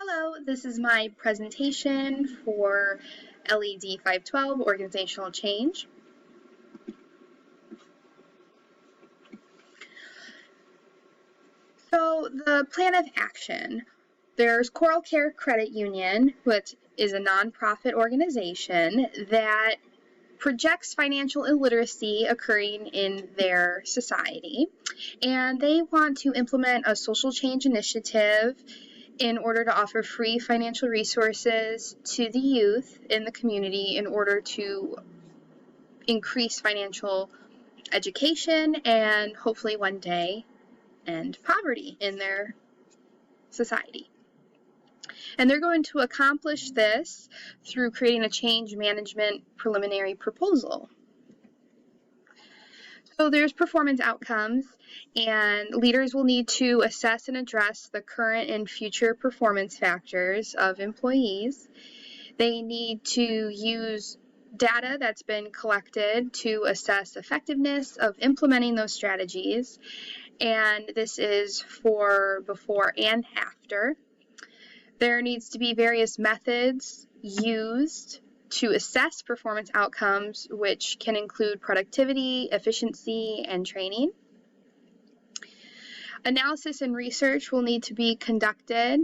Hello, this is my presentation for LED 512, Organizational Change. So the plan of action, there's Coral Care Credit Union, which is a nonprofit organization that projects financial illiteracy occurring in their society, and they want to implement a social change initiative in order to offer free financial resources to the youth in the community in order to increase financial education and hopefully one day end poverty in their society. And they're going to accomplish this through creating a change management preliminary proposal. So there's performance outcomes, and leaders will need to assess and address the current and future performance factors of employees. They need to use data that's been collected to assess effectiveness of implementing those strategies, and this is for before and after. There needs to be various methods used to assess performance outcomes, which can include productivity, efficiency, and training. Analysis and research will need to be conducted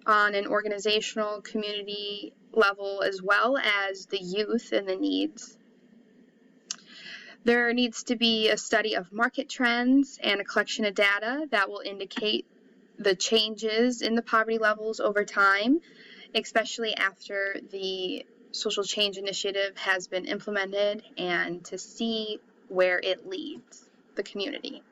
on an organizational community level as well as the youth and the needs. There needs to be a study of market trends and a collection of data that will indicate the changes in the poverty levels over time, especially after the social change initiative has been implemented, and to see where it leads the community.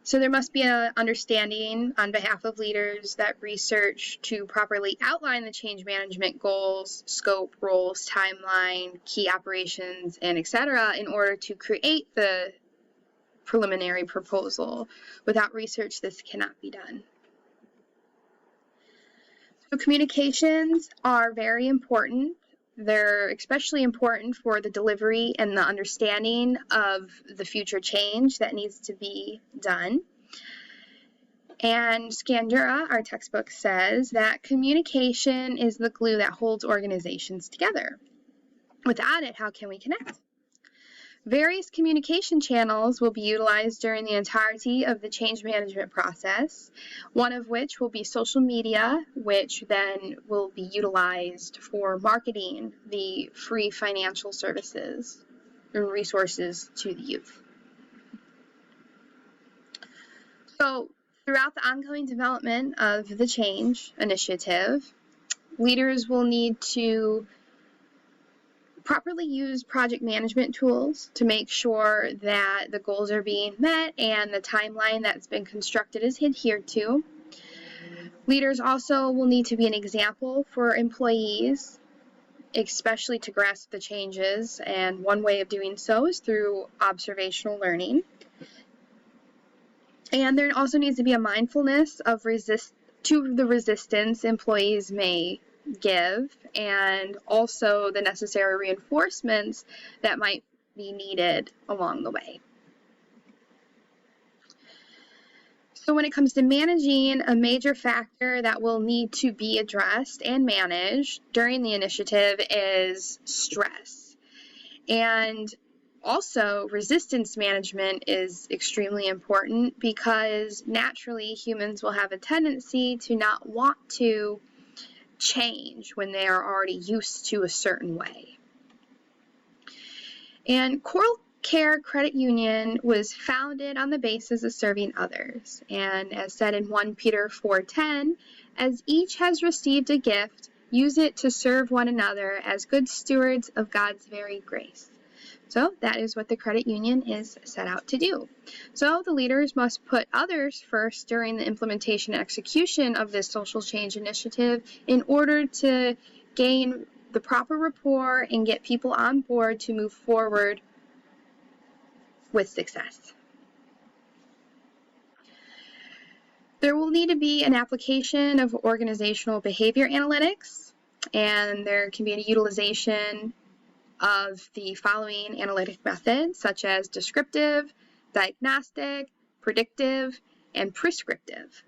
So there must be an understanding on behalf of leaders that research to properly outline the change management goals, scope, roles, timeline, key operations, and etc. in order to create the preliminary proposal. Without research, this cannot be done. So communications are very important. They're especially important for the delivery and the understanding of the future change that needs to be done. And Scandura, our textbook, says that communication is the glue that holds organizations together. Without it, how can we connect? Various communication channels will be utilized during the entirety of the change management process, one of which will be social media, which then will be utilized for marketing the free financial services and resources to the youth. So, throughout the ongoing development of the change initiative, leaders will need to properly use project management tools to make sure that the goals are being met and the timeline that's been constructed is adhered to. Leaders also will need to be an example for employees, especially to grasp the changes, and one way of doing so is through observational learning. And there also needs to be a mindfulness of the resistance employees may give, and also the necessary reinforcements that might be needed along the way. So when it comes to managing, a major factor that will need to be addressed and managed during the initiative is stress. And also, resistance management is extremely important because naturally humans will have a tendency to not want to change when they are already used to a certain way. And Coral Care Credit Union was founded on the basis of serving others. And as said in 1 Peter 4:10, as each has received a gift, use it to serve one another as good stewards of God's very grace. So that is what the credit union is set out to do. So the leaders must put others first during the implementation and execution of this social change initiative in order to gain the proper rapport and get people on board to move forward with success. There will need to be an application of organizational behavior analytics, and there can be a utilization of the following analytic methods, such as descriptive, diagnostic, predictive, and prescriptive.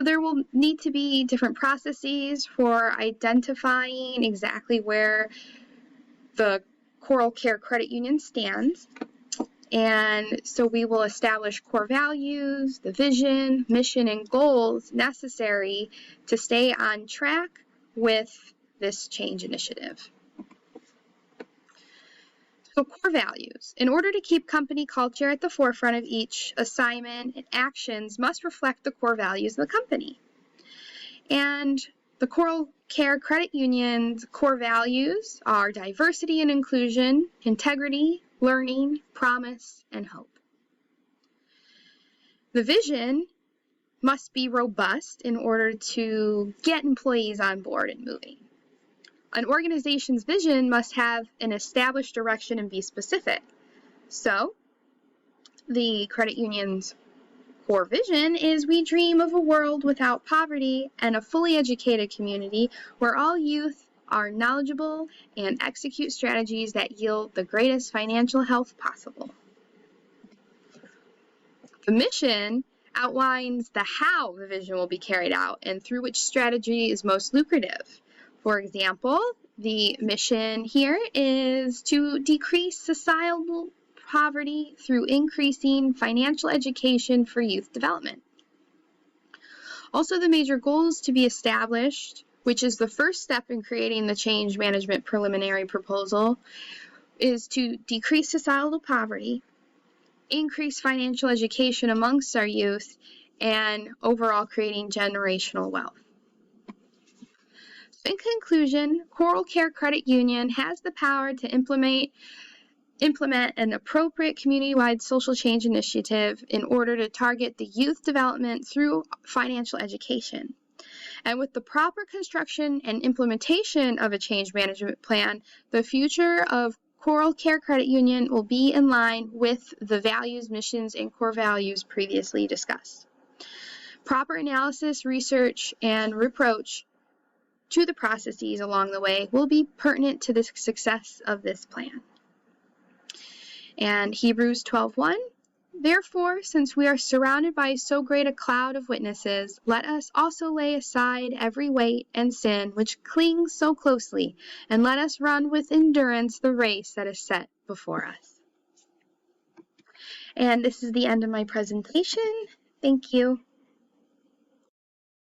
there will need to be different processes for identifying exactly where the Coral Care Credit Union stands. And so we will establish core values, the vision, mission, and goals necessary to stay on track with this change initiative. So core values. In order to keep company culture at the forefront of each assignment, and actions must reflect the core values of the company. And the Coral Care Credit Union's core values are diversity and inclusion, integrity, learning, promise, and hope. The vision must be robust in order to get employees on board and moving. An organization's vision must have an established direction and be specific. So, the credit union's core vision is we dream of a world without poverty and a fully educated community where all youth are knowledgeable and execute strategies that yield the greatest financial health possible. The mission outlines the how the vision will be carried out and through which strategy is most lucrative. For example, the mission here is to decrease societal poverty through increasing financial education for youth development. Also, the major goals to be established, which is the first step in creating the change management preliminary proposal, is to decrease societal poverty, increase financial education amongst our youth, and overall creating generational wealth. In conclusion, Coral Care Credit Union has the power to implement an appropriate community-wide social change initiative in order to target the youth development through financial education. And with the proper construction and implementation of a change management plan, the future of Coral Care Credit Union will be in line with the values, missions, and core values previously discussed. Proper analysis, research, and approach to the processes along the way will be pertinent to the success of this plan. And Hebrews 12:1, therefore, since we are surrounded by so great a cloud of witnesses, let us also lay aside every weight and sin which clings so closely, and let us run with endurance the race that is set before us. And this is the end of my presentation. Thank you.